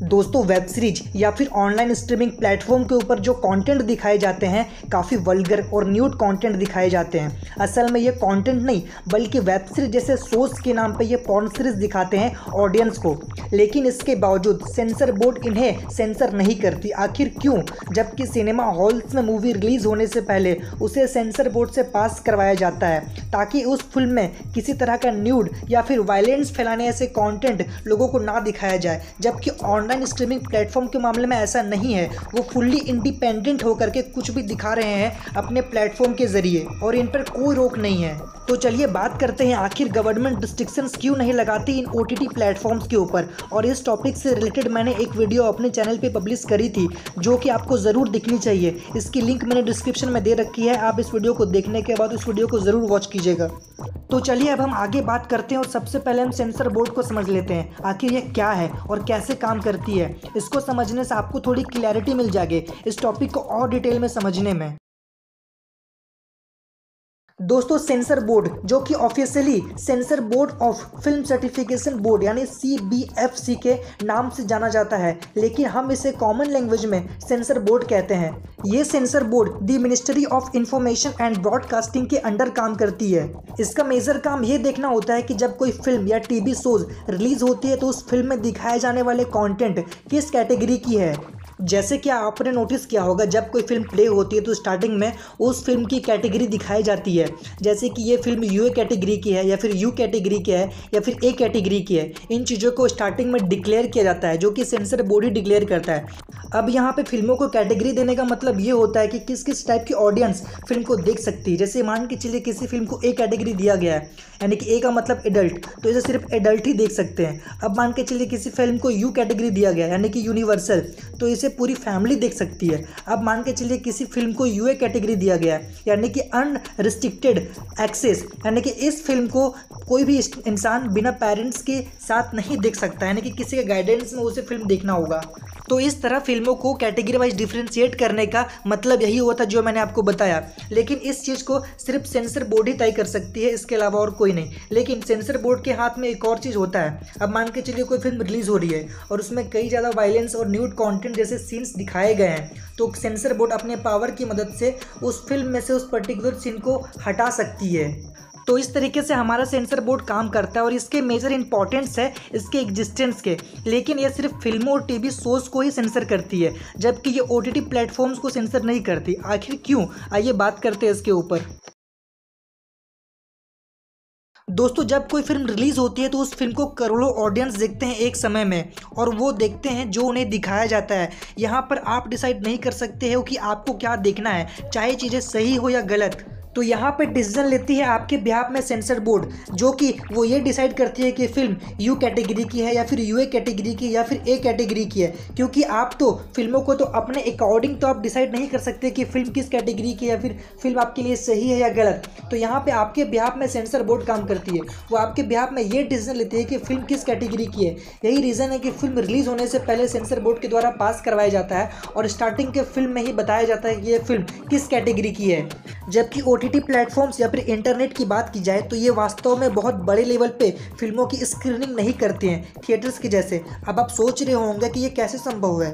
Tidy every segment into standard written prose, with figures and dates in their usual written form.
दोस्तों web series या फिर ऑनलाइन स्ट्रीमिंग प्लेटफॉर्म के ऊपर जो कंटेंट दिखाए जाते हैं काफ़ी वल्गर और न्यूड कंटेंट दिखाए जाते हैं। असल में ये कंटेंट नहीं बल्कि वेब सीरीज जैसे शोज के नाम पे ये पॉर्न सीरीज दिखाते हैं ऑडियंस को, लेकिन इसके बावजूद सेंसर बोर्ड इन्हें सेंसर नहीं करती। आखिर क्यों? जबकि सिनेमा हॉल्स में मूवी रिलीज होने से पहले उसे सेंसर बोर्ड से पास करवाया जाता है ताकि उस फिल्म में किसी तरह का न्यूड या फिर वायलेंस फैलाने ऐसे कंटेंट लोगों को ना दिखाया जाए। जबकि ऑनलाइन स्ट्रीमिंग प्लेटफॉर्म के मामले में ऐसा नहीं है, वो फुल्ली इंडिपेंडेंट होकर के कुछ भी दिखा रहे हैं अपने प्लेटफॉर्म के जरिए और इन पर कोई रोक नहीं है। तो चलिए बात करते हैं आखिर गवर्नमेंट रिस्ट्रिक्शंस क्यों नहीं लगाती इन OTT प्लेटफॉर्म्स के ऊपर। और इस टॉपिक से रिलेटेड मैंने एक वीडियो अपने चैनल पे पब्लिश करी थी जो कि आपको ज़रूर दिखनी चाहिए। इसकी लिंक मैंने डिस्क्रिप्शन में दे रखी है, आप इस वीडियो को देखने के बाद उस वीडियो को ज़रूर वॉच कीजिएगा। तो चलिए अब हम आगे बात करते हैं और सबसे पहले हम सेंसर बोर्ड को समझ लेते हैं आखिर यह क्या है और कैसे काम करती है। इसको समझने से आपको थोड़ी क्लैरिटी मिल जाएगी इस टॉपिक को और डिटेल में समझने में। दोस्तों सेंसर बोर्ड जो कि officially sensor board of film certification board यानी CBFC के नाम से जाना जाता है, लेकिन हम इसे कॉमन लैंग्वेज में सेंसर बोर्ड कहते हैं। ये sensor board the ministry of information and broadcasting के अंडर काम करती है। इसका मेजर काम ये देखना होता है कि जब कोई फिल्म या TV शोज रिलीज होती है तो उस फिल्म में दिखाए जाने वाले कंटेंट किस कैटेगरी की है। जैसे कि आपने नोटिस किया होगा जब कोई फिल्म प्ले होती है तो स्टार्टिंग में उस फिल्म की कैटेगरी दिखाई जाती है, जैसे कि ये फिल्म UA कैटेगरी की है या फिर U कैटेगरी की है या फिर A कैटेगरी की है। इन चीज़ों को स्टार्टिंग में डिक्लेयर किया जाता है जो कि सेंसर बोर्ड ही डिक्लेयर करता है। अब यहाँ पे फिल्मों को कैटेगरी देने का मतलब ये होता है कि किस किस टाइप की ऑडियंस फिल्म को देख सकती है। जैसे मान के चलिए किसी फिल्म को A कैटेगरी दिया गया है, यानी कि A का मतलब एडल्ट, तो इसे सिर्फ एडल्ट ही देख सकते हैं। अब मान के चलिए किसी फिल्म को U कैटेगरी दिया गया यानी कि यूनिवर्सल, तो इसे पूरी फैमिली देख सकती है। अब मान के चलिए किसी फिल्म को UA कैटेगरी दिया गया है यानी कि अनरिस्ट्रिक्टेड एक्सेस, यानी कि इस फिल्म को कोई भी इंसान बिना पेरेंट्स के साथ नहीं देख सकता, यानी कि किसी के गाइडेंस में उसे फिल्म देखना होगा। तो इस तरह फिल्मों को कैटेगरी वाइज डिफ्रेंशिएट करने का मतलब यही हुआ था जो मैंने आपको बताया, लेकिन इस चीज़ को सिर्फ सेंसर बोर्ड ही तय कर सकती है, इसके अलावा और कोई नहीं। लेकिन सेंसर बोर्ड के हाथ में एक और चीज़ होता है। अब मान के चलिए कोई फिल्म रिलीज हो रही है और उसमें कई ज़्यादा वायलेंस और न्यूड कंटेंट जैसे सीन्स दिखाए गए हैं, तो सेंसर बोर्ड अपने पावर की मदद से उस फिल्म में से उस पर्टिकुलर सीन को हटा सकती है। तो इस तरीके से हमारा सेंसर बोर्ड काम करता है और इसके मेजर इंपॉर्टेंस है इसके एग्जिस्टेंस के। लेकिन ये सिर्फ फिल्मों और TV शोज़ को ही सेंसर करती है, जबकि ये OTT प्लेटफॉर्म्स को सेंसर नहीं करती। आखिर क्यों? आइए बात करते हैं इसके ऊपर। दोस्तों जब कोई फिल्म रिलीज होती है तो उस फिल्म को करोड़ों ऑडियंस देखते हैं एक समय में, और वो देखते हैं जो उन्हें दिखाया जाता है। यहाँ पर आप डिसाइड नहीं कर सकते हो कि आपको क्या देखना है, चाहे चीज़ें सही हो या गलत। तो यहाँ पे डिसीजन लेती है आपके बिहाफ में सेंसर बोर्ड, जो कि वो ये डिसाइड करती है कि फिल्म U कैटेगरी की है या फिर UA कैटेगरी की या फिर A कैटेगरी की है। क्योंकि आप तो फिल्मों को तो अपने अकॉर्डिंग तो आप डिसाइड नहीं कर सकते कि फिल्म किस कैटेगरी की या फिर फिल्म आपके लिए सही है या गलत। तो यहाँ पे आपके बिहाफ में सेंसर बोर्ड काम करती है, वो आपके बिहाफ में ये डिसीजन लेती है कि फिल्म किस कैटेगरी की है। यही रीज़न है कि फिल्म रिलीज होने से पहले सेंसर बोर्ड के द्वारा पास करवाया जाता है और स्टार्टिंग के फिल्म में ही बताया जाता है कि ये फिल्म किस कैटेगरी की है। जबकि OTT प्लेटफॉर्म्स या फिर इंटरनेट की बात की जाए तो ये वास्तव में बहुत बड़े लेवल पे फिल्मों की स्क्रीनिंग नहीं करते हैं थिएटर्स के जैसे। अब आप सोच रहे होंगे कि ये कैसे संभव है,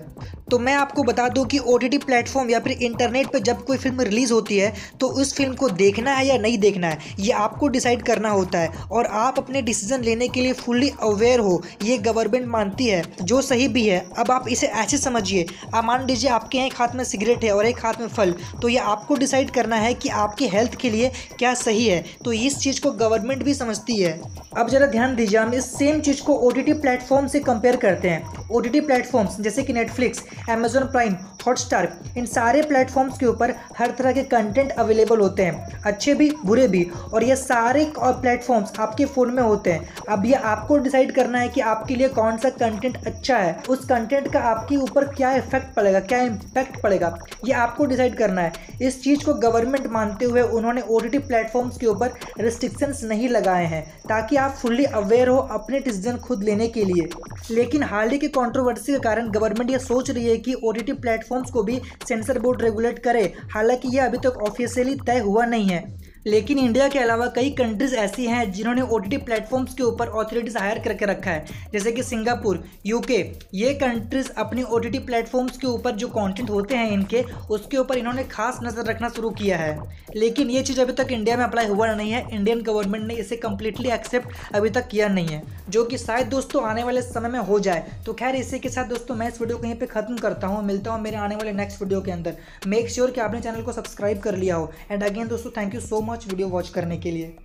तो मैं आपको बता दूं कि OTT प्लेटफॉर्म या फिर इंटरनेट पे जब कोई फिल्म रिलीज होती है तो उस फिल्म को देखना है या नहीं देखना है ये आपको डिसाइड करना होता है, और आप अपने डिसीजन लेने के लिए फुल्ली अवेयर हो, ये गवर्नमेंट मानती है, जो सही भी है। अब आप इसे ऐसे समझिए, आप मान लीजिए आपके एक हाथ में सिगरेट है और एक हाथ में फल, तो ये आपको डिसाइड करना है कि आपके हेल्थ के लिए क्या सही है। तो इस चीज़ को गवर्नमेंट भी समझती है। अब जरा ध्यान दीजिए, हम इस सेम चीज़ को OTT प्लेटफॉर्म से कंपेयर करते हैं। OTT प्लेटफॉर्म्स जैसे कि नेटफ्लिक्स, Amazon प्राइम, हॉटस्टार, इन सारे प्लेटफॉर्म्स के ऊपर हर तरह के कंटेंट अवेलेबल होते हैं, अच्छे भी बुरे भी, और ये सारे प्लेटफॉर्म्स आपके फ़ोन में होते हैं। अब ये आपको डिसाइड करना है कि आपके लिए कौन सा कंटेंट अच्छा है, उस कंटेंट का आपके ऊपर क्या इफेक्ट पड़ेगा, क्या इम्पैक्ट पड़ेगा, ये आपको डिसाइड करना है। इस चीज़ को गवर्नमेंट मानते हुए उन्होंने OTT प्लेटफॉर्म्स के ऊपर रिस्ट्रिक्शंस नहीं लगाए हैं ताकि आप फुल्ली अवेयर हो अपने डिसीजन खुद लेने के लिए। लेकिन हाल ही की कंट्रोवर्सी के कारण गवर्नमेंट ये सोच रही है कि OTT प्लेटफॉर्म्स को भी सेंसर बोर्ड रेगुलेट करे, हालांकि ये अभी तक ऑफिशियली तय हुआ नहीं है। लेकिन इंडिया के अलावा कई कंट्रीज ऐसी हैं जिन्होंने OTT प्लेटफॉर्म्स के ऊपर ऑथोरिटीज हायर करके रखा है, जैसे कि सिंगापुर, यूके। ये कंट्रीज अपनी OTT प्लेटफॉर्म्स के ऊपर जो कंटेंट होते हैं इनके, उसके ऊपर इन्होंने खास नज़र रखना शुरू किया है। लेकिन ये चीज़ अभी तक इंडिया में अप्लाई हुआ नहीं है, इंडियन गवर्नमेंट ने इसे कम्प्लीटली एक्सेप्ट अभी तक किया नहीं है, जो कि शायद दोस्तों आने वाले समय में हो जाए। तो खैर इसी के साथ दोस्तों मैं इस वीडियो को यहीं पे खत्म करता हूँ। मिलता हूँ मेरे आने वाले नेक्स्ट वीडियो के अंदर। मेक श्योर कि आपने चैनल को सब्सक्राइब कर लिया हो। एंड अगेन दोस्तों thank you so much video watch करने के लिए।